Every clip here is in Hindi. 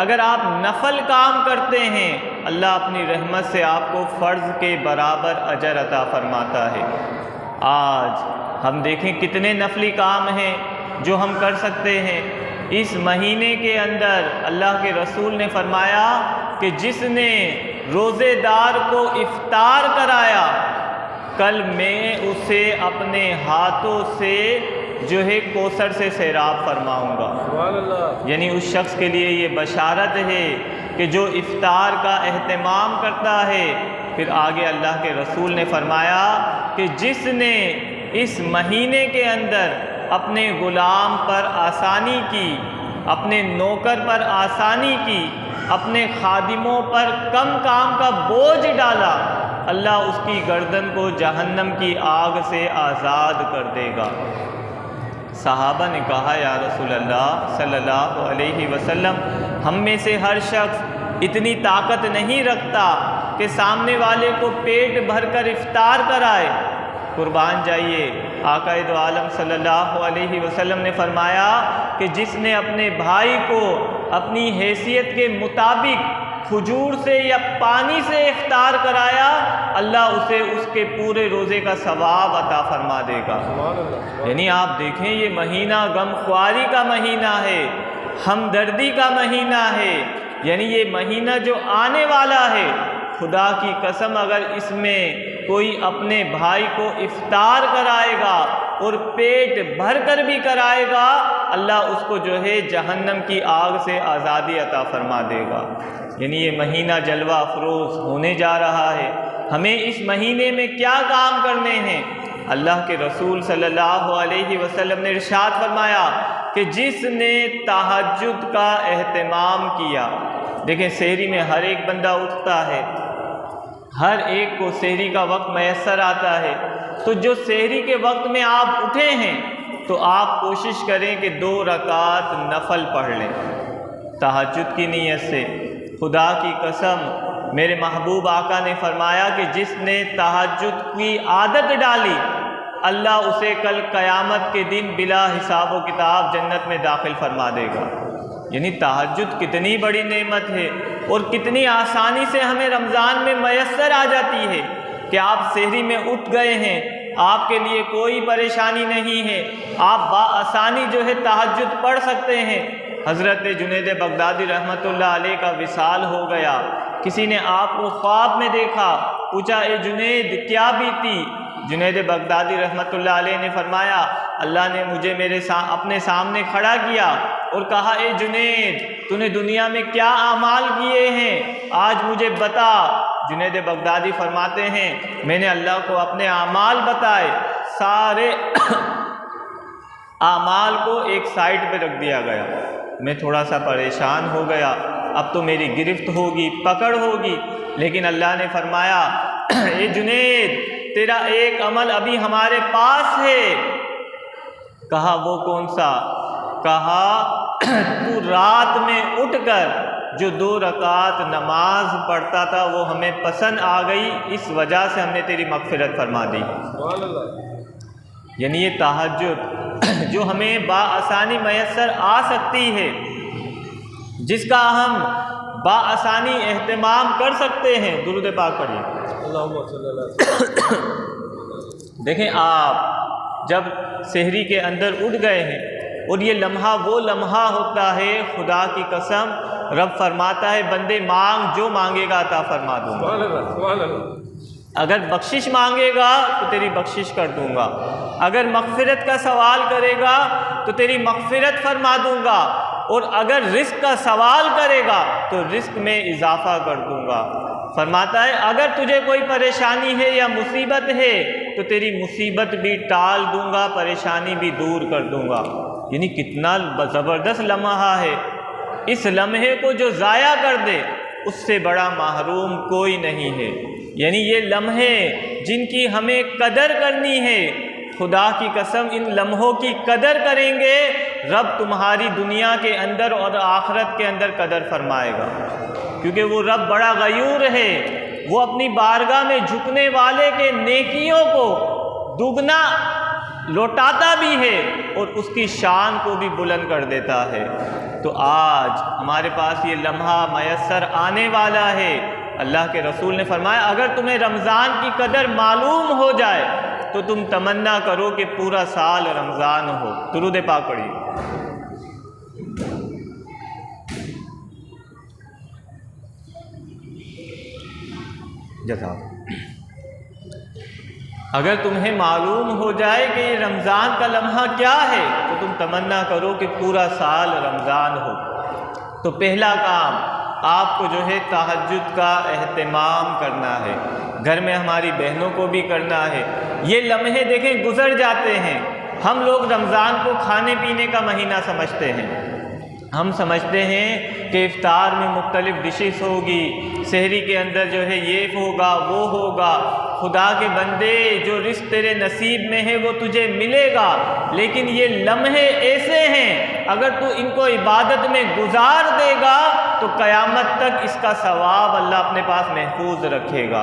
अगर आप नफल काम करते हैं अल्लाह अपनी रहमत से आपको फ़र्ज़ के बराबर अजर अता फरमाता है। आज हम देखें कितने नफली काम हैं जो हम कर सकते हैं। इस महीने के अंदर अल्लाह के रसूल ने फरमाया कि जिसने रोज़ेदार को इफ्तार कराया, कल मैं उसे अपने हाथों से जो है कौसर से सैराब फरमाऊँगा। यानी उस शख्स के लिए ये बशारत है कि जो इफ्तार का एहतमाम करता है। फिर आगे अल्लाह के रसूल ने फरमाया कि जिसने इस महीने के अंदर अपने ग़ुलाम पर आसानी की, अपने नौकर पर आसानी की, अपने खादिमों पर कम काम का बोझ डाला, अल्लाह उसकी गर्दन को जहन्नम की आग से आज़ाद कर देगा। सहाबा ने कहा, या रसूल अल्लाह सल्लल्लाहु अलैहि वसल्लम, हम में से हर शख्स इतनी ताकत नहीं रखता कि सामने वाले को पेट भरकर इफ्तार कराए। कुर्बान जाइए, आक़ाए दो आलम सल्लल्लाहु अलैहि वसल्लम ने फरमाया कि जिसने अपने भाई को अपनी हैसियत के मुताबिक खजूर से या पानी से इफ्तार कराया, अल्लाह उसे उसके पूरे रोज़े का सवाब अता फरमा देगा। यानी आप देखें, ये महीना गमख्वारी का महीना है, हमदर्दी का महीना है। यानी ये महीना जो आने वाला है, खुदा की कसम अगर इसमें कोई अपने भाई को इफ्तार कराएगा और पेट भर कर भी कराएगा, अल्लाह उसको जो है जहन्नम की आग से आज़ादी अता फरमा देगा। यानी ये महीना जलवा अफरोज़ होने जा रहा है। हमें इस महीने में क्या काम करने हैं? अल्लाह के रसूल सल्लल्लाहु अलैहि वसल्लम ने इरशाद फरमाया कि जिसने तहज्जुद का एहतमाम किया। देखें, सहरी में हर एक बंदा उठता है, हर एक को सहरी का वक्त मैसर आता है। तो जो सहरी के वक्त में आप उठे हैं, तो आप कोशिश करें कि 2 रकात नफल पढ़ लें तहज्जुद की नीयत से। खुदा की कसम, मेरे महबूब आका ने फरमाया कि जिसने तहज्जुद की आदत डाली, अल्लाह उसे कल क़यामत के दिन बिला हिसाब व किताब जन्नत में दाखिल फरमा देगा। यानी तहज्जुद कितनी बड़ी नेमत है और कितनी आसानी से हमें रमज़ान में मैसर आ जाती है कि आप सहरी में उठ गए हैं, आपके लिए कोई परेशानी नहीं है, आप बाआसानी जो है तहज्जुद पढ़ सकते हैं। हज़रत जुनैद बगदादी रहमतुल्लाह अलैह का विसाल हो गया। किसी ने आपको ख्वाब में देखा, पूछा, ए जुनैद क्या बीती? जुनैद बगदादी रहमतुल्लाह अलैह ने फरमाया, अल्लाह ने मुझे अपने सामने खड़ा किया और कहा, ए जुनैद, तूने दुनिया में क्या आमाल किए हैं, आज मुझे बता। जुनैद बगदादी फरमाते हैं, मैंने अल्लाह को अपने आमाल बताए, सारे आमाल को एक साइड पे रख दिया गया। मैं थोड़ा सा परेशान हो गया, अब तो मेरी गिरफ्त होगी, पकड़ होगी। लेकिन अल्लाह ने फरमाया, ए जुनैद, तेरा एक अमल अभी हमारे पास है। कहा, वो कौन सा? कहा, तू रात में उठकर जो 2 रकात नमाज पढ़ता था वो हमें पसंद आ गई, इस वजह से हमने तेरी मग़फ़िरत फरमा दी। यानी ये तहज्जुद जो हमें बाआसानी मैसर आ सकती है, जिसका हम बाआसानी एहतमाम कर सकते हैं। दुरूद पाक पढ़िए। देखें, आप जब सहरी के अंदर उठ गए हैं और ये लम्हा वो लम्हा होता है, खुदा की कसम, रब फरमाता है, बंदे मांग, जो मांगेगा अता फरमा दूंगा। अगर बख्शिश मांगेगा तो तेरी बख्शिश कर दूंगा, अगर मग़फ़िरत का सवाल करेगा तो तेरी मग़फ़िरत फरमा दूंगा, और अगर रिज़्क़ का सवाल करेगा तो रिज़्क़ में इजाफ़ा कर दूंगा। फरमाता है, अगर तुझे कोई परेशानी है या मुसीबत है तो तेरी मुसीबत भी टाल दूंगा, परेशानी भी दूर कर दूंगा। यानी कितना ज़बरदस्त लम्हा है। इस लम्हे को जो ज़ाया कर दे, उससे बड़ा महरूम कोई नहीं है। यानी ये लम्हे जिनकी हमें कदर करनी है, खुदा की कसम, इन लम्हों की कदर करेंगे, रब तुम्हारी दुनिया के अंदर और आखिरत के अंदर कदर फरमाएगा। क्योंकि वो रब बड़ा गयूर है, वो अपनी बारगाह में झुकने वाले के नेकियों को दुगना लौटाता भी है और उसकी शान को भी बुलंद कर देता है। तो आज हमारे पास ये लम्हा मयस्सर आने वाला है। अल्लाह के रसूल ने फरमाया, अगर तुम्हें रमज़ान की कदर मालूम हो जाए तो तुम तमन्ना करो कि पूरा साल रमज़ान हो। दुरूद पाक पढ़िए। जज़ाक। अगर तुम्हें मालूम हो जाए कि ये रमज़ान का लम्हा क्या है तो तुम तमन्ना करो कि पूरा साल रमज़ान हो। तो पहला काम आपको जो है तहज्जुद का एहतमाम करना है, घर में हमारी बहनों को भी करना है। ये लम्हे देखें गुज़र जाते हैं। हम लोग रमज़ान को खाने पीने का महीना समझते हैं। हम समझते हैं कि इफ्तार में मुख्तलिफ़ डिशेस होगी, सहरी के अंदर जो है ये होगा वो होगा। खुदा के बंदे, जो रिस्क तेरे नसीब में है वो तुझे मिलेगा, लेकिन ये लम्हे ऐसे हैं अगर तू इनको इबादत में गुजार देगा तो क़यामत तक इसका सवाब अल्लाह अपने पास महफूज रखेगा।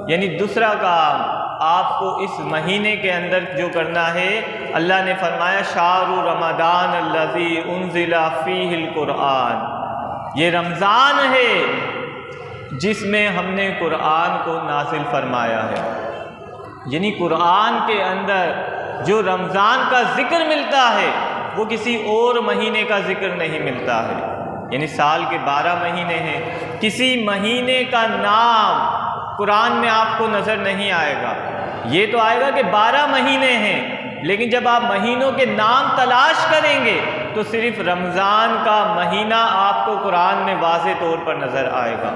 यानी दूसरा काम आपको इस महीने के अंदर जो करना है, अल्लाह ने फरमाया शाहरु रमज़ान अल्लज़ी उन्ज़िला फ़ीहिल क़ुरआन, ये रमज़ान है जिसमें हमने कुरान को नाज़िल फरमाया है। यानी कुरान के अंदर जो रमज़ान का ज़िक्र मिलता है वो किसी और महीने का ज़िक्र नहीं मिलता है। यानी साल के 12 महीने हैं, किसी महीने का नाम कुरान में आपको नज़र नहीं आएगा। ये तो आएगा कि 12 महीने हैं, लेकिन जब आप महीनों के नाम तलाश करेंगे तो सिर्फ रमज़ान का महीना आपको कुरान में वाज़े तौर पर नज़र आएगा।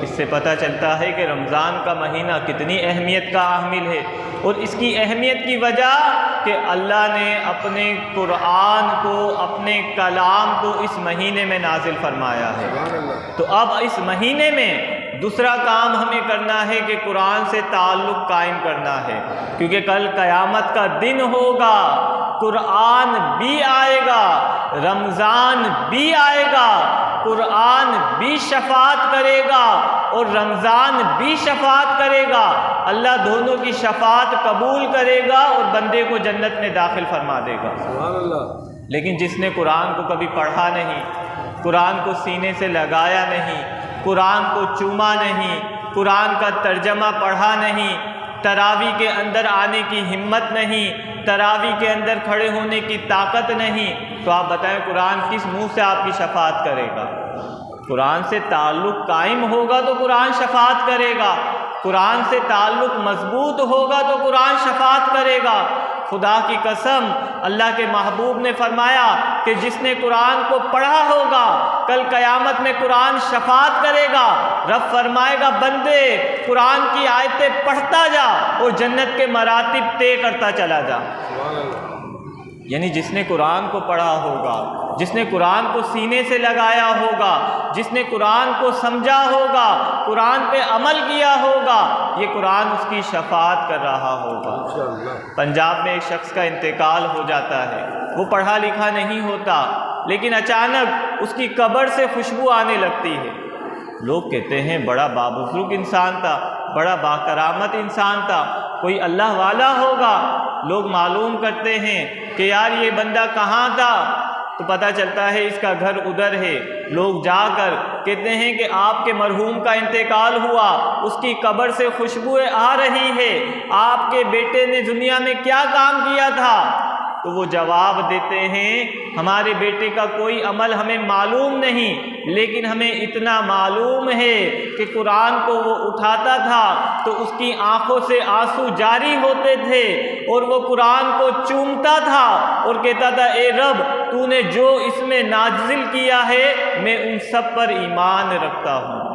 इससे पता चलता है कि रमज़ान का महीना कितनी अहमियत का हामिल है। और इसकी अहमियत की वजह कि अल्लाह ने अपने कुरान को, अपने कलाम को इस महीने में नाजिल फरमाया है। तो अब इस महीने में दूसरा काम हमें करना है कि कुरान से ताल्लुक़ कायम करना है, क्योंकि कल क़यामत का दिन होगा, कुरान भी आएगा, रमज़ान भी आएगा, कुरान भी शफ़ाअत करेगा और रमज़ान भी शफ़ाअत करेगा। अल्लाह दोनों की शफ़ाअत कबूल करेगा और बंदे को जन्नत में दाखिल फरमा देगा। सुभान अल्लाह। लेकिन जिसने कुरान को कभी पढ़ा नहीं, कुरान को सीने से लगाया नहीं, कुरान को चूमा नहीं, कुरान का तर्जमा पढ़ा नहीं, तरावी के अंदर आने की हिम्मत नहीं, तरावी के अंदर खड़े होने की ताकत नहीं, तो आप बताएं कुरान किस मुंह से आपकी शफ़ाअत करेगा? कुरान से ताल्लुक़ कायम होगा तो कुरान शफ़ाअत करेगा, कुरान से ताल्लुक़ मजबूत होगा तो कुरान शफ़ाअत करेगा। खुदा की कसम, अल्लाह के महबूब ने फरमाया कि जिसने कुरान को पढ़ा होगा कल क़यामत में कुरान शफ़ाअत करेगा। रब फरमाएगा बंदे कुरान की आयतें पढ़ता जा और जन्नत के मरातिब तय करता चला जा। यानी जिसने कुरान को पढ़ा होगा, जिसने कुरान को सीने से लगाया होगा, जिसने कुरान को समझा होगा, कुरान पे अमल किया होगा, ये कुरान उसकी शफ़ाअत कर रहा होगा। पंजाब में एक शख्स का इंतकाल हो जाता है, वो पढ़ा लिखा नहीं होता, लेकिन अचानक उसकी कब्र से खुशबू आने लगती है। लोग कहते हैं बड़ा बाबुज़ुर्ग इंसान था, बड़ा बाकरामत इंसान था, कोई अल्लाह वाला होगा। लोग मालूम करते हैं कि यार ये बंदा कहाँ था, तो पता चलता है इसका घर उधर है। लोग जाकर कहते हैं कि आपके मरहूम का इंतकाल हुआ, उसकी कब्र से खुशबुएं आ रही है, आपके बेटे ने दुनिया में क्या काम किया था? तो वो जवाब देते हैं हमारे बेटे का कोई अमल हमें मालूम नहीं, लेकिन हमें इतना मालूम है कि कुरान को वो उठाता था तो उसकी आंखों से आंसू जारी होते थे और वो कुरान को चूमता था और कहता था ए रब तूने जो इसमें नाजिल किया है मैं उन सब पर ईमान रखता हूँ।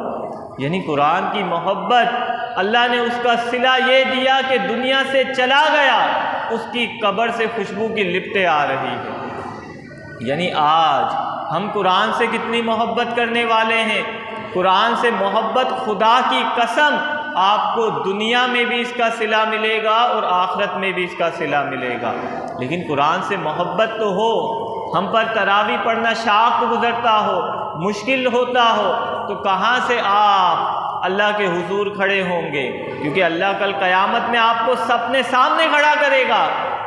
यानी कुरान की मोहब्बत अल्लाह ने उसका सिला ये दिया कि दुनिया से चला गया, उसकी कब्र से खुशबू की लिपटें आ रही है। यानी आज हम कुरान से कितनी मोहब्बत करने वाले हैं। कुरान से मोहब्बत, खुदा की कसम, आपको दुनिया में भी इसका सिला मिलेगा और आखिरत में भी इसका सिला मिलेगा। लेकिन कुरान से मोहब्बत तो हो, हम पर तरावी पढ़ना शाख गुजरता हो, मुश्किल होता हो, तो कहाँ से आप अल्लाह के हुजूर खड़े होंगे? क्योंकि अल्लाह कल क़यामत में आपको सबने सामने खड़ा करेगा,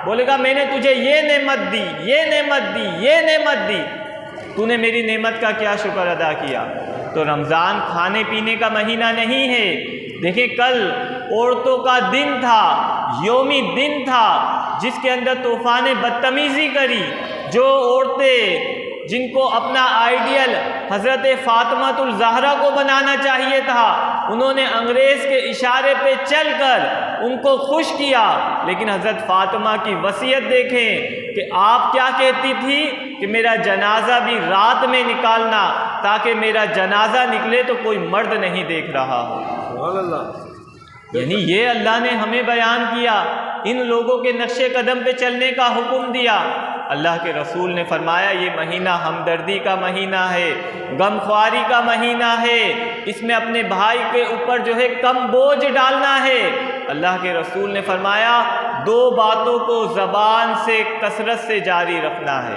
बोलेगा मैंने तुझे ये नेमत दी, ये नेमत दी, ये नेमत दी। तूने मेरी नेमत का क्या शुक्र अदा किया। तो रमज़ान खाने पीने का महीना नहीं है। देखिए, कल औरतों का दिन था, यौमी दिन था, जिसके अंदर तूफ़ान बदतमीज़ी करी। जो औरतें जिनको अपना आइडियल हज़रत फ़ातिमातुल ज़हरा को बनाना चाहिए था, उन्होंने अंग्रेज़ के इशारे पे चलकर उनको खुश किया। लेकिन हज़रत फ़ातिमा की वसीयत देखें कि आप क्या कहती थी कि मेरा जनाजा भी रात में निकालना, ताकि मेरा जनाजा निकले तो कोई मर्द नहीं देख रहा हो। यानी ये अल्लाह ने हमें बयान किया, इन लोगों के नक्शे कदम पे चलने का हुक्म दिया। अल्लाह के रसूल ने फरमाया ये महीना हमदर्दी का महीना है, गमख्वारी का महीना है, इसमें अपने भाई के ऊपर जो है कम बोझ डालना है। अल्लाह के रसूल ने फरमाया 2 बातों को ज़बान से कसरत से जारी रखना है।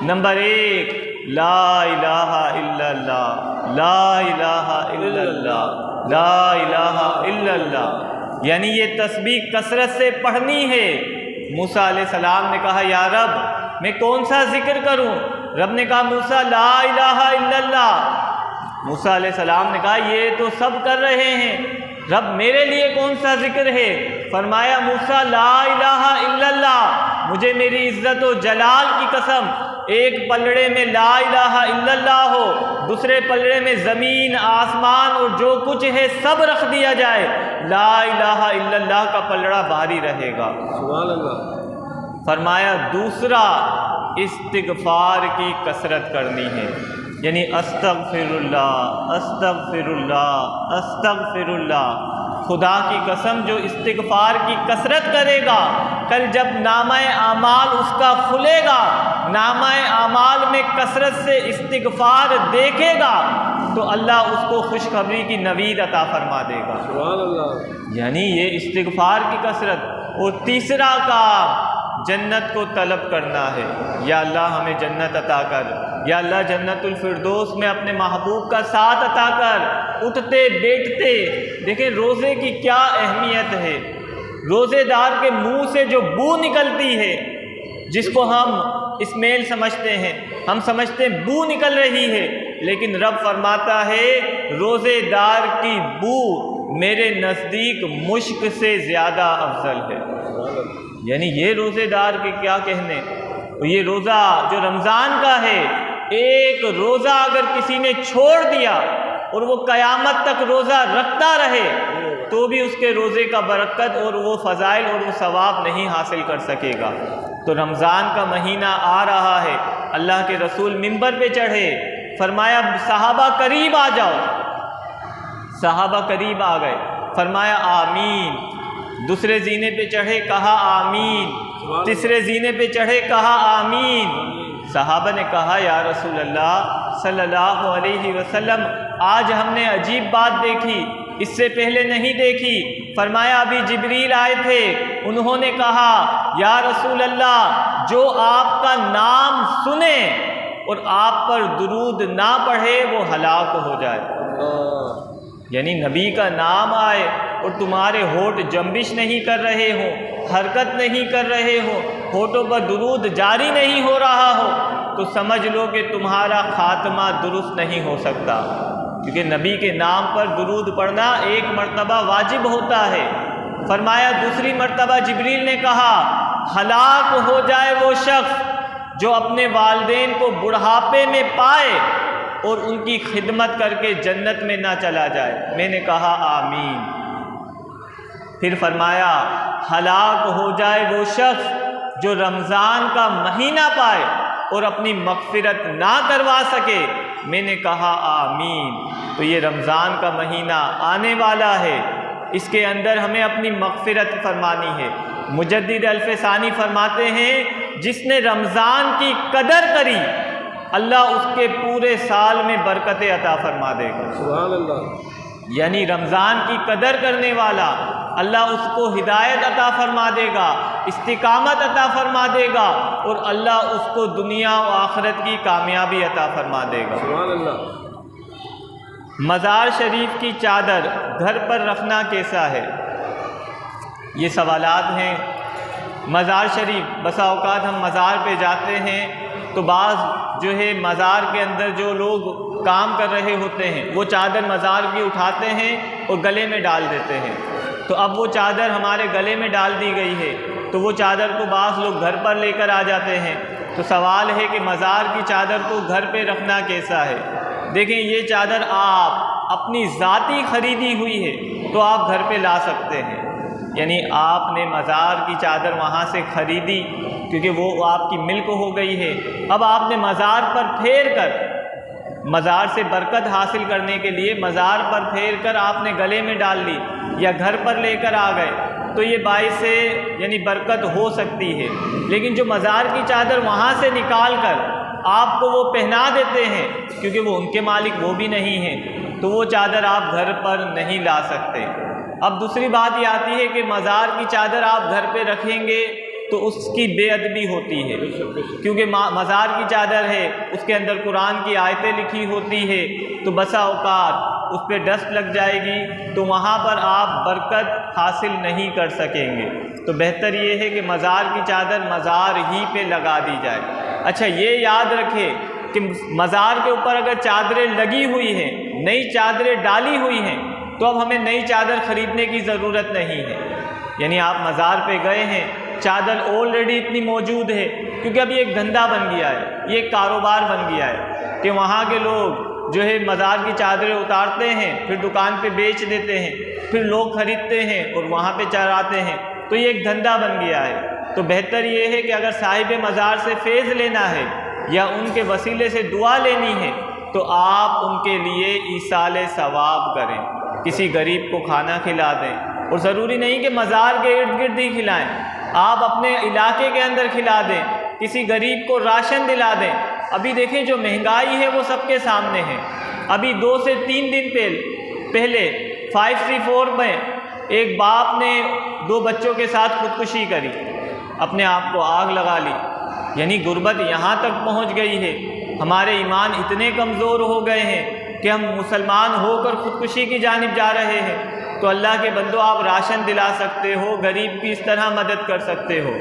नंबर 1, ला इलाहा इल्लल्लाह, ला इलाहा इल्लल्लाह, ला इलाहा इल्लल्लाह, यानी ये तस्बीह कसरत से पढ़नी है। मूसा अलैहिस्सलाम ने कहा या रब मैं कौन सा जिक्र करूं। रब ने कहा मूसा ला इलाहा इल्लल्लाह। मूसा अलैहिस्सलाम ने कहा ये तो सब कर रहे हैं, रब मेरे लिए कौन सा जिक्र है। फरमाया मूसा ला इलाहा इल्लल्लाह, मुझे मेरी इज्जत व जलाल की कसम, एक पलड़े में ला इलाहा इल्लल्लाह हो, दूसरे पलड़े में ज़मीन आसमान और जो कुछ है सब रख दिया जाए, ला इलाहा इल्लल्लाह का पलड़ा भारी रहेगा। सुभान अल्लाह। फरमाया दूसरा इस्तिग़फ़ार की कसरत करनी है, यानी अस्तग़फ़िरुल्लाह अस्तग़फ़िरुल्लाह अस्तग़फ़िरुल्लाह। खुदा की कसम जो इस्तिग़फ़ार की कसरत करेगा, कल जब नामाए आमाल उसका खुलेगा, नामाए आमाल में कसरत से इस्तिग़फ़ार देखेगा तो अल्लाह उसको खुशखबरी की नवीद अता फरमा देगा। सुभान अल्लाह। यानी ये इस्तिग़फ़ार की कसरत। और तीसरा काम जन्नत को तलब करना है। या अल्लाह हमें जन्नत अता कर, या अल्लाह जन्नतुल फिरदौस में अपने महबूब का साथ अता कर। उठते बैठते देखें रोज़े की क्या अहमियत है। रोज़ेदार के मुंह से जो बू निकलती है, जिसको हम स्मेल समझते हैं, हम समझते हैं बू निकल रही है, लेकिन रब फरमाता है रोज़ेदार की बू मेरे नज़दीक मुश्क से ज़्यादा अफजल है। यानी ये रोज़ेदार के क्या कहने। ये रोज़ा जो रमज़ान का है, एक रोज़ा अगर किसी ने छोड़ दिया और वो क़यामत तक रोज़ा रखता रहे तो भी उसके रोज़े का बरकत और वो फ़ज़ाइल और वो सवाब नहीं हासिल कर सकेगा। तो रमज़ान का महीना आ रहा है, अल्लाह के रसूल मिंबर पे चढ़े, फरमाया सहाबा करीब आ जाओ। सहाबा करीब आ गए, फरमाया आमीन। दूसरे जीने पे चढ़े, कहा आमीन। तीसरे जीने पे चढ़े, कहा आमीन। सहाबा ने कहा या रसूल अल्लाह सल्लल्लाहु अलैहि वसल्लम, आज हमने अजीब बात देखी, इससे पहले नहीं देखी। फरमाया अभी जिब्रील आए थे, उन्होंने कहा या रसूल अल्लाह जो आपका नाम सुने और आप पर दुरूद ना पढ़े वो हलाक हो जाए। यानी नबी का नाम आए और तुम्हारे होठ जंबिश नहीं कर रहे हो, हरकत नहीं कर रहे हो, होठों पर दुरूद जारी नहीं हो रहा हो, तो समझ लो कि तुम्हारा खात्मा दुरुस्त नहीं हो सकता। क्योंकि नबी के नाम पर दुरूद पढ़ना एक मर्तबा वाजिब होता है। फरमाया दूसरी मर्तबा जिब्रील ने कहा हलाक हो जाए वो शख्स जो अपने वालिदैन को बुढ़ापे में पाए और उनकी खिदमत करके जन्नत में ना चला जाए। मैंने कहा आमीन। फिर फरमाया हलाक हो जाए वो शख्स जो रमज़ान का महीना पाए और अपनी मग़फ़िरत ना करवा सके। मैंने कहा आमीन। तो ये रमज़ान का महीना आने वाला है, इसके अंदर हमें अपनी मग़फ़िरत फरमानी है। मुजद्दिद अल्फ़सानी फरमाते हैं जिसने रमज़ान की कदर करी अल्लाह उसके पूरे साल में बरकतें अता फरमा देगा। सुभान अल्लाह। यानी रमज़ान की कदर करने वाला अल्लाह उसको हिदायत अता फरमा देगा, इस्तिकामत अता फरमा देगा और अल्लाह उसको दुनिया और आखिरत की कामयाबी अता फरमा देगा। सुभान अल्लाह। मज़ार शरीफ की चादर घर पर रखना कैसा है, ये सवालात हैं। मज़ार शरीफ, बसा औकात हम मज़ार पे जाते हैं तो बाज़ जो है मज़ार के अंदर जो लोग काम कर रहे होते हैं वो चादर मज़ार की उठाते हैं और गले में डाल देते हैं। तो अब वो चादर हमारे गले में डाल दी गई है, तो वो चादर को बाज़ लोग घर पर लेकर आ जाते हैं। तो सवाल है कि मज़ार की चादर को घर पे रखना कैसा है। देखें, ये चादर आप अपनी ज़ाती ख़रीदी हुई है तो आप घर पे ला सकते हैं, यानी आपने मज़ार की चादर वहाँ से ख़रीदी क्योंकि वो आपकी मिल्क हो गई है। अब आपने मज़ार पर फेर कर, मज़ार से बरकत हासिल करने के लिए मज़ार पर फेर कर आपने गले में डाल ली या घर पर लेकर आ गए, तो ये बाइस से यानी बरकत हो सकती है। लेकिन जो मज़ार की चादर वहाँ से निकाल कर आपको वो पहना देते हैं क्योंकि वो उनके मालिक वो भी नहीं हैं, तो वो चादर आप घर पर नहीं ला सकते। अब दूसरी बात ये आती है कि मज़ार की चादर आप घर पे रखेंगे तो उसकी बेअदबी होती है, क्योंकि मज़ार की चादर है, उसके अंदर कुरान की आयतें लिखी होती है, तो बसा औकात उस पर डस्ट लग जाएगी, तो वहाँ पर आप बरकत हासिल नहीं कर सकेंगे। तो बेहतर ये है कि मज़ार की चादर मज़ार ही पे लगा दी जाए। अच्छा, ये याद रखें कि मज़ार के ऊपर अगर चादरें लगी हुई हैं, नई चादरें डाली हुई हैं, तो अब हमें नई चादर ख़रीदने की ज़रूरत नहीं है। यानी आप मज़ार पे गए हैं, चादर ऑलरेडी इतनी मौजूद है, क्योंकि अब ये एक धंधा बन गया है, ये एक कारोबार बन गया है कि वहाँ के लोग जो है मज़ार की चादरें उतारते हैं, फिर दुकान पे बेच देते हैं, फिर लोग ख़रीदते हैं और वहाँ पे चढ़ाते हैं, तो ये एक धंधा बन गया है। तो बेहतर ये है कि अगर साहिब मज़ार से फैज़ लेना है या उनके वसीले से दुआ लेनी है तो आप उनके लिए ईसाले सवाब करें, किसी गरीब को खाना खिला दें, और ज़रूरी नहीं कि मज़ार के इर्द गिर्द ही खिलाएं, आप अपने इलाके के अंदर खिला दें, किसी गरीब को राशन दिला दें। अभी देखें, जो महंगाई है वो सबके सामने है। अभी 2 से 3 दिन पहले 534 में एक बाप ने 2 बच्चों के साथ खुदकुशी करी, अपने आप को आग लगा ली। यानी गुर्बत यहाँ तक पहुँच गई है, हमारे ईमान इतने कमज़ोर हो गए हैं कि हम मुसलमान होकर खुदकुशी की जानिब जा रहे हैं। तो अल्लाह के बंदो, आप राशन दिला सकते हो, गरीब की इस तरह मदद कर सकते हो।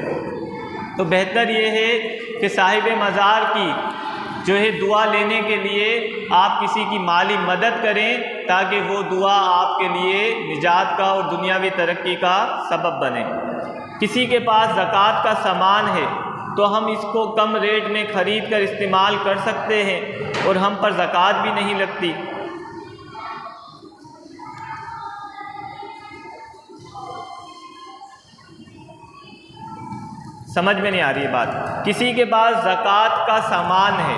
तो बेहतर ये है कि साहिब मज़ार की जो है दुआ लेने के लिए आप किसी की माली मदद करें, ताकि वो दुआ आपके लिए निजात का और दुनियावी तरक्की का सबब बने। किसी के पास ज़कात का सामान है तो हम इसको कम रेट में ख़रीद कर इस्तेमाल कर सकते हैं और हम पर ज़कात भी नहीं लगती। समझ में नहीं आ रही है बात। किसी के पास ज़कात का सामान है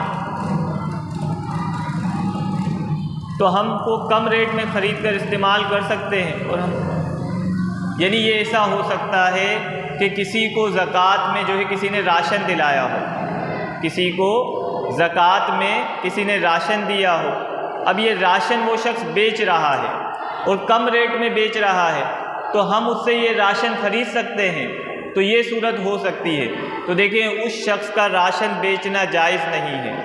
तो हमको कम रेट में ख़रीद कर इस्तेमाल कर सकते हैं, और हम यानी ये ऐसा हो सकता है कि किसी को ज़कात में जो है किसी ने राशन दिलाया हो, किसी को ज़कात में किसी ने राशन दिया हो, अब ये राशन वो शख्स बेच रहा है और कम रेट में बेच रहा है, तो हम उससे ये राशन ख़रीद सकते हैं, तो ये सूरत हो सकती है। तो देखें, उस शख्स का राशन बेचना जायज़ नहीं है,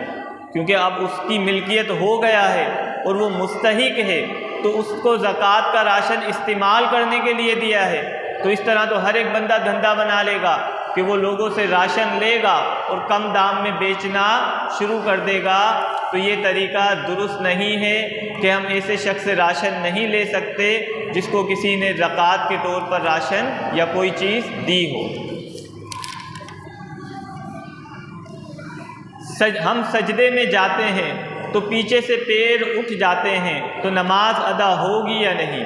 क्योंकि अब उसकी मिल्कियत हो गया है और वो मुस्तहिक है, तो उसको ज़कात का राशन इस्तेमाल करने के लिए दिया है। तो इस तरह तो हर एक बंदा धंधा बना लेगा कि वो लोगों से राशन लेगा और कम दाम में बेचना शुरू कर देगा। तो ये तरीका दुरुस्त नहीं है कि हम ऐसे शख्स से राशन नहीं ले सकते जिसको किसी ने ज़कात के तौर पर राशन या कोई चीज़ दी हो। हम सजदे में जाते हैं तो पीछे से पैर उठ जाते हैं, तो नमाज अदा होगी या नहीं?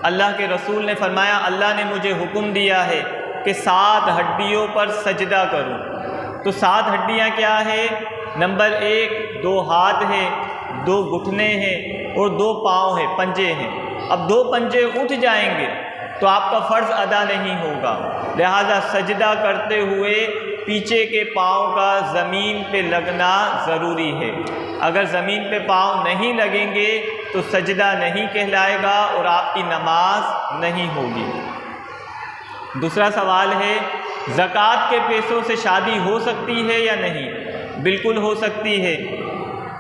अल्लाह के रसूल ने फरमाया, अल्लाह ने मुझे हुक्म दिया है कि 7 हड्डियों पर सजदा करूं। तो 7 हड्डियां क्या है? नंबर 1 2 हाथ हैं, 2 घुटने हैं और 2 पाँव हैं, पंजे हैं। अब 2 पंजे उठ जाएंगे तो आपका फ़र्ज़ अदा नहीं होगा, लिहाजा सजदा करते हुए पीछे के पाँव का ज़मीन पे लगना ज़रूरी है। अगर ज़मीन पे पाँव नहीं लगेंगे तो सजदा नहीं कहलाएगा और आपकी नमाज नहीं होगी। दूसरा सवाल है, ज़कात के पैसों से शादी हो सकती है या नहीं? बिल्कुल हो सकती है।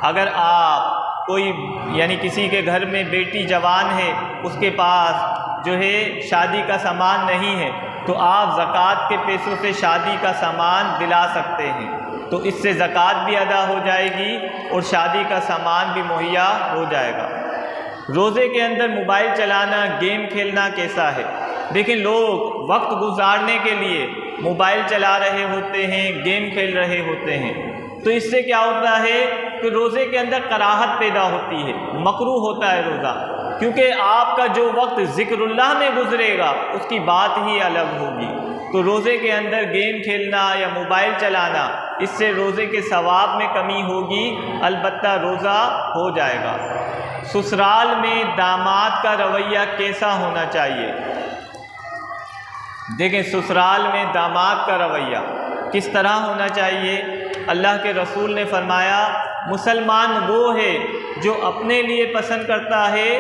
अगर आप कोई यानी किसी के घर में बेटी जवान है, उसके पास जो है शादी का सामान नहीं है, तो आप ज़कात के पैसों से शादी का सामान दिला सकते हैं। तो इससे ज़कात भी अदा हो जाएगी और शादी का सामान भी मुहैया हो जाएगा। रोज़े के अंदर मोबाइल चलाना, गेम खेलना कैसा है? देखिए, लोग वक्त गुजारने के लिए मोबाइल चला रहे होते हैं, गेम खेल रहे होते हैं, तो इससे क्या होता है कि रोज़े के अंदर कराहत पैदा होती है, मकरूह होता है रोज़ा, क्योंकि आपका जो वक्त ज़िक्रुल्लाह में गुजरेगा उसकी बात ही अलग होगी। तो रोज़े के अंदर गेम खेलना या मोबाइल चलाना, इससे रोज़े के सवाब में कमी होगी, अलबत्ता रोज़ा हो जाएगा। ससुराल में दामाद का रवैया कैसा होना चाहिए? देखें, ससुराल में दामाद का रवैया किस तरह होना चाहिए? अल्लाह के रसूल ने फरमाया, मुसलमान वो है जो अपने लिए पसंद करता है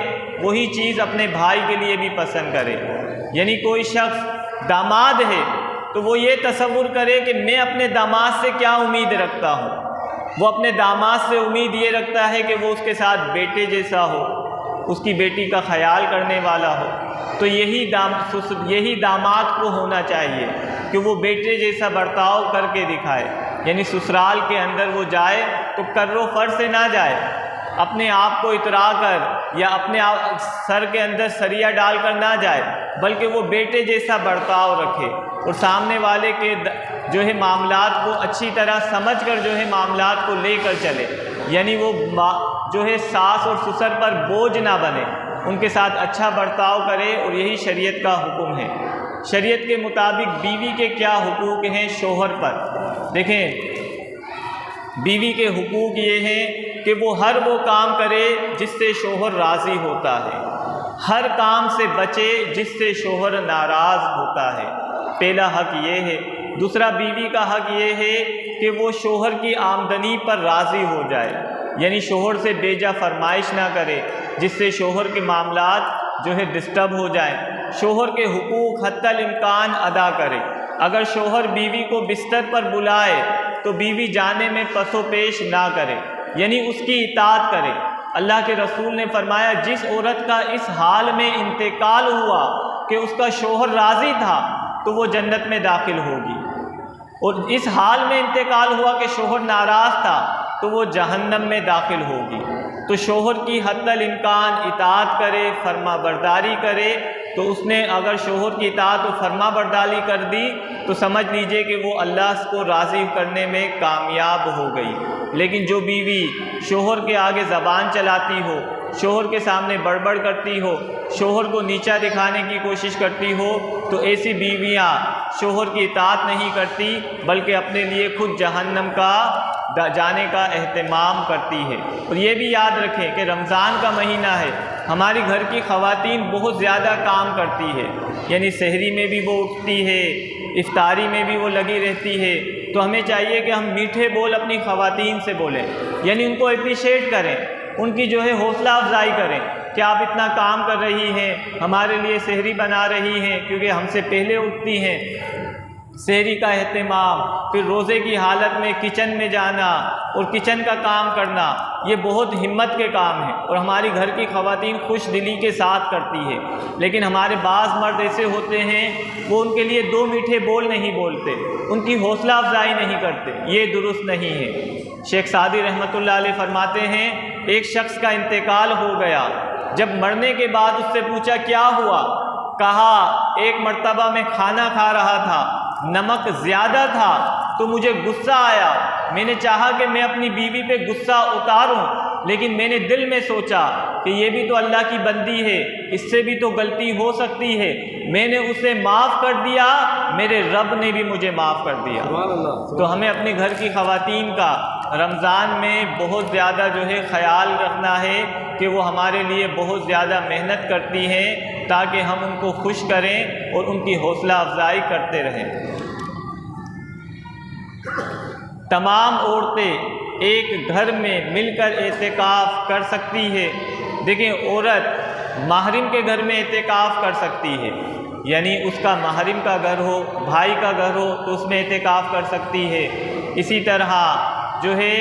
वही चीज़ अपने भाई के लिए भी पसंद करे। यानी कोई शख्स दामाद है तो वो ये तसव्वुर करे कि मैं अपने दामाद से क्या उम्मीद रखता हूँ। वो अपने दामाद से उम्मीद ये रखता है कि वो उसके साथ बेटे जैसा हो, उसकी बेटी का ख्याल करने वाला हो। तो यही दामाद को होना चाहिए कि वो बेटे जैसा बर्ताव करके दिखाए। यानी ससुराल के अंदर वो जाए तो कर्रो फर से ना जाए, अपने आप को इतरा कर या अपने सर के अंदर सरिया डालकर ना जाए, बल्कि वो बेटे जैसा बर्ताव रखे और सामने वाले के जो है मामलात को अच्छी तरह समझकर जो है मामलात को लेकर चले। यानी वो जो है सास और ससुर पर बोझ ना बने, उनके साथ अच्छा बर्ताव करे, और यही शरीयत का हुक्म है। शरीयत के मुताबिक बीवी के क्या हुकूक हैं शोहर पर? देखें, बीवी के हुकूक ये हैं कि वो हर वो काम करे जिससे शोहर राज़ी होता है, हर काम से बचे जिससे शोहर नाराज़ होता है। पहला हक ये है। दूसरा, बीवी का हक ये है कि वो शोहर की आमदनी पर राज़ी हो जाए, यानी शोहर से बेजा फरमाइश ना करे जिससे शोहर के मामलात जो है डिस्टर्ब हो जाए। शोहर के हुकूक हत्तल इम्कान अदा करे। अगर शोहर बीवी को बिस्तर पर बुलाए तो बीवी जाने में पसोपेश ना करे, यानी उसकी इताअत करे। अल्लाह के रसूल ने फरमाया, जिस औरत का इस हाल में इंतकाल हुआ कि उसका शोहर राज़ी था तो वो जन्नत में दाखिल होगी, और इस हाल में इंतकाल हुआ कि शोहर नाराज़ था तो वो जहन्नम में दाखिल होगी। तो शोहर की हद्दल इम्कान इताअत करे, फरमा बरदारी करे। तो उसने अगर शोहर की इताअत और फरमा बरदारी कर दी तो समझ लीजिए कि वो अल्लाह को राज़ी करने में कामयाब हो गई। लेकिन जो बीवी शोहर के आगे ज़बान चलाती हो, शोहर के सामने बड़बड़ करती हो, शोहर को नीचा दिखाने की कोशिश करती हो, तो ऐसी बीवियां शोहर की इताअत नहीं करती बल्कि अपने लिए खुद जहन्नम का जाने का एहतमाम करती है। और ये भी याद रखें कि रमज़ान का महीना है, हमारी घर की ख़वातीन बहुत ज़्यादा काम करती है, यानी सहरी में भी वो उठती है, इफ्तारी में भी वो लगी रहती है। तो हमें चाहिए कि हम मीठे बोल अपनी ख़वातीन से बोलें, यानी उनको अप्रिशिएट करें, उनकी जो है हौसला अफजाई करें कि आप इतना काम कर रही हैं, हमारे लिए सहरी बना रही हैं, क्योंकि हमसे पहले उठती हैं। सहरी का एहतमाम, फिर रोज़े की हालत में किचन में जाना और किचन का काम करना, ये बहुत हिम्मत के काम है और हमारी घर की ख़वातीन खुश दिली के साथ करती है। लेकिन हमारे बाज़ मर्द ऐसे होते हैं, वो उनके लिए दो मीठे बोल नहीं बोलते, उनकी हौसला अफजाई नहीं करते, ये दुरुस्त नहीं है। शेख सादी रहमतुल्लाह अलैह फरमाते हैं, एक शख्स का इंतकाल हो गया, जब मरने के बाद उससे पूछा क्या हुआ, कहा एक मर्तबा में खाना खा रहा था, नमक ज़्यादा था तो मुझे गुस्सा आया, मैंने चाहा कि मैं अपनी बीवी पे गुस्सा उतारूं, लेकिन मैंने दिल में सोचा कि ये भी तो अल्लाह की बंदी है, इससे भी तो गलती हो सकती है, मैंने उसे माफ़ कर दिया, मेरे रब ने भी मुझे माफ़ कर दिया। तो हमें अपने घर की ख़वातीन का रमज़ान में बहुत ज़्यादा जो है ख्याल रखना है कि वो हमारे लिए बहुत ज़्यादा मेहनत करती हैं, ताकि हम उनको खुश करें और उनकी हौसला अफजाई करते रहें। तमाम औरतें एक घर में मिलकर एतिकाफ़ कर सकती है। देखिए, औरत महरम के घर में एतिकाफ़ कर सकती है, यानी उसका महरम का घर हो, भाई का घर हो तो उसमें एतिकाफ़ कर सकती है। इसी तरह जो है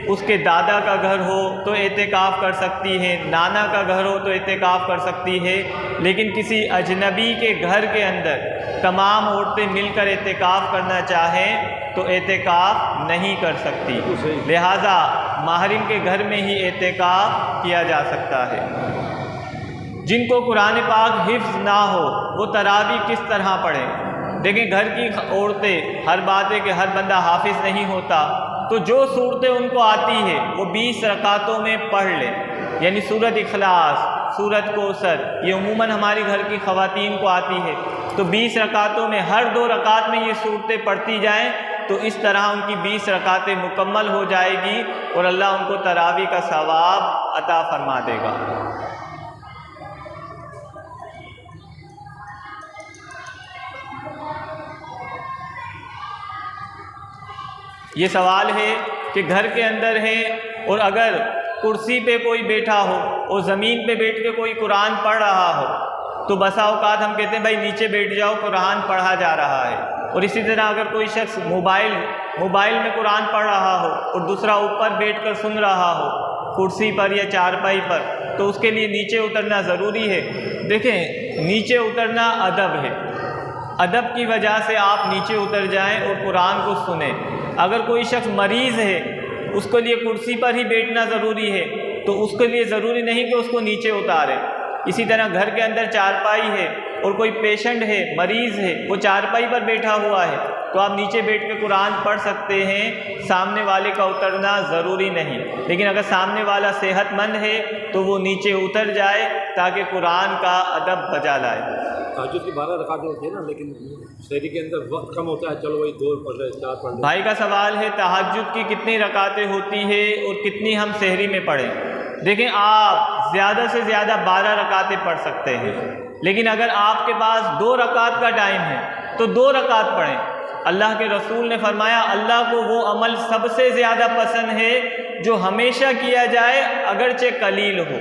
उसके दादा का घर हो तो एतिकाफ़ कर सकती है, नाना का घर हो तो एतिकाफ़ कर सकती है। लेकिन किसी अजनबी के घर के अंदर तमाम औरतें मिलकर एतिकाफ़ करना चाहें तो एतेकाफ नहीं कर सकती। लिहाजा महरम के घर में ही एतेकाफ किया जा सकता है। जिनको कुरान पाक हिफ्ज़ ना हो वो तरावी किस तरह पढ़ें। देखिए, घर की औरतें, हर बात है कि हर बंदा हाफिज़ नहीं होता, तो जो सूरतें उनको आती है वो 20 रकातों में पढ़ लें। यानी सूरत इखलास, सूरत कौसर, ये उमूमन हमारी घर की ख़वातीन को आती है, तो 20 रकातों में हर 2 रकात में ये सूरतें पढ़ती जाएं, तो इस तरह उनकी 20 रकातें मुकम्मल हो जाएगी और अल्लाह उनको तरावी का सवाब अता फरमा देगा। ये सवाल है कि घर के अंदर है और अगर कुर्सी पे कोई बैठा हो और ज़मीन पे बैठ के कोई कुरान पढ़ रहा हो, तो बसा औकात हम कहते हैं भाई नीचे बैठ जाओ, कुरान पढ़ा जा रहा है। और इसी तरह अगर कोई शख्स मोबाइल में कुरान पढ़ रहा हो और दूसरा ऊपर बैठकर सुन रहा हो कुर्सी पर या चारपाई पर, तो उसके लिए नीचे उतरना ज़रूरी है। देखें, नीचे उतरना अदब है, अदब की वजह से आप नीचे उतर जाएं और कुरान को सुने। अगर कोई शख्स मरीज़ है, उसके लिए कुर्सी पर ही बैठना ज़रूरी है, तो उसके लिए ज़रूरी नहीं कि उसको नीचे उतारे। इसी तरह घर के अंदर चारपाई है और कोई पेशेंट है, मरीज़ है, वो चारपाई पर बैठा हुआ है, तो आप नीचे बैठ के कुरान पढ़ सकते हैं, सामने वाले का उतरना ज़रूरी नहीं। लेकिन अगर सामने वाला सेहतमंद है तो वो नीचे उतर जाए ताकि कुरान का अदब बजा लाए। तहज्जुद की 12 रकातें होती है ना, लेकिन शहरी के अंदर वक्त कम होता है, चलो वही 2 पढ़ रहे, 4 पढ़ रहे। भाई का सवाल है तहज्जुद की कितनी रकातें होती है और कितनी हम सहरी में पढ़ें। देखें, आप ज़्यादा से ज़्यादा 12 रकातें पढ़ सकते हैं, लेकिन अगर आपके पास 2 रकात का टाइम है तो 2 रकात पढ़ें। अल्लाह के रसूल ने फरमाया, अल्लाह को वो अमल सबसे ज़्यादा पसंद है जो हमेशा किया जाए अगरचे कलील हो।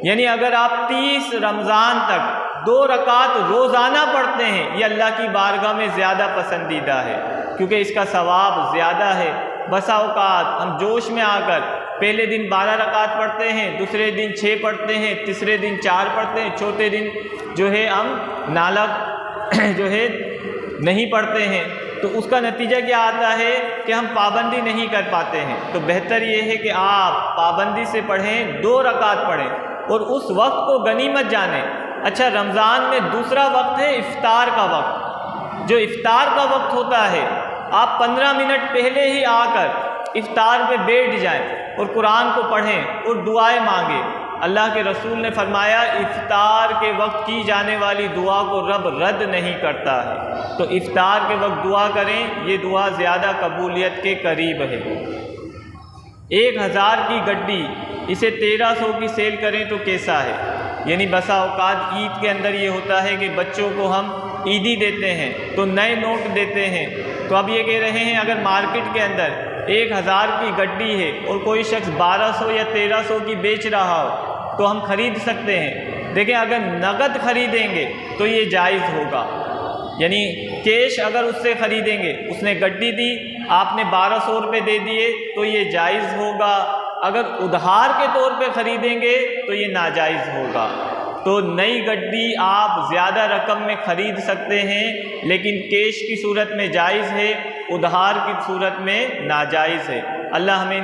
यानी अगर आप 30 रमज़ान तक 2 रकात रोज़ाना पढ़ते हैं, ये अल्लाह की बारगाह में ज़्यादा पसंदीदा है, क्योंकि इसका सवाब ज़्यादा है। बसा औकात हम जोश में आकर पहले दिन 12 रकात पढ़ते हैं, दूसरे दिन 6 पढ़ते हैं, तीसरे दिन 4 पढ़ते हैं, चौथे दिन जो है हम नालक जो है नहीं पढ़ते हैं, तो उसका नतीजा क्या आता है कि हम पाबंदी नहीं कर पाते हैं। तो बेहतर ये है कि आप पाबंदी से पढ़ें, 2 रकात पढ़ें और उस वक्त को गनीमत जानें। अच्छा, रमज़ान में दूसरा वक्त है इफ्तार का वक्त। जो इफ्तार का वक्त होता है, आप 15 मिनट पहले ही आकर इफ्तार पे बैठ जाएं और कुरान को पढ़ें और दुआएं मांगें। अल्लाह के रसूल ने फरमाया, इफ्तार के वक्त की जाने वाली दुआ को रब रद्द नहीं करता है। तो इफ्तार के वक्त दुआ करें, ये दुआ ज़्यादा कबूलियत के करीब है। 1000 की गड्डी, इसे 1300 की सेल करें तो कैसा है। यानी बसा औकात ईद के अंदर ये होता है कि बच्चों को हम ईदी देते हैं तो नए नोट देते हैं। तो अब ये कह रहे हैं अगर मार्केट के अंदर 1000 की गड्डी है और कोई शख्स 1200 या 1300 की बेच रहा हो तो हम ख़रीद सकते हैं। देखें, अगर नगद ख़रीदेंगे तो ये जायज़ होगा, यानी कैश अगर उससे ख़रीदेंगे, उसने गड्डी दी, आपने 1200 रुपये दे दिए तो ये जायज़ होगा। अगर उधार के तौर पे ख़रीदेंगे तो ये नाजायज़ होगा। तो नई गड्डी आप ज़्यादा रकम में ख़रीद सकते हैं, लेकिन कैश की सूरत में जायज़ है, उधार की सूरत में नाजायज़ है। अल्लाह हमें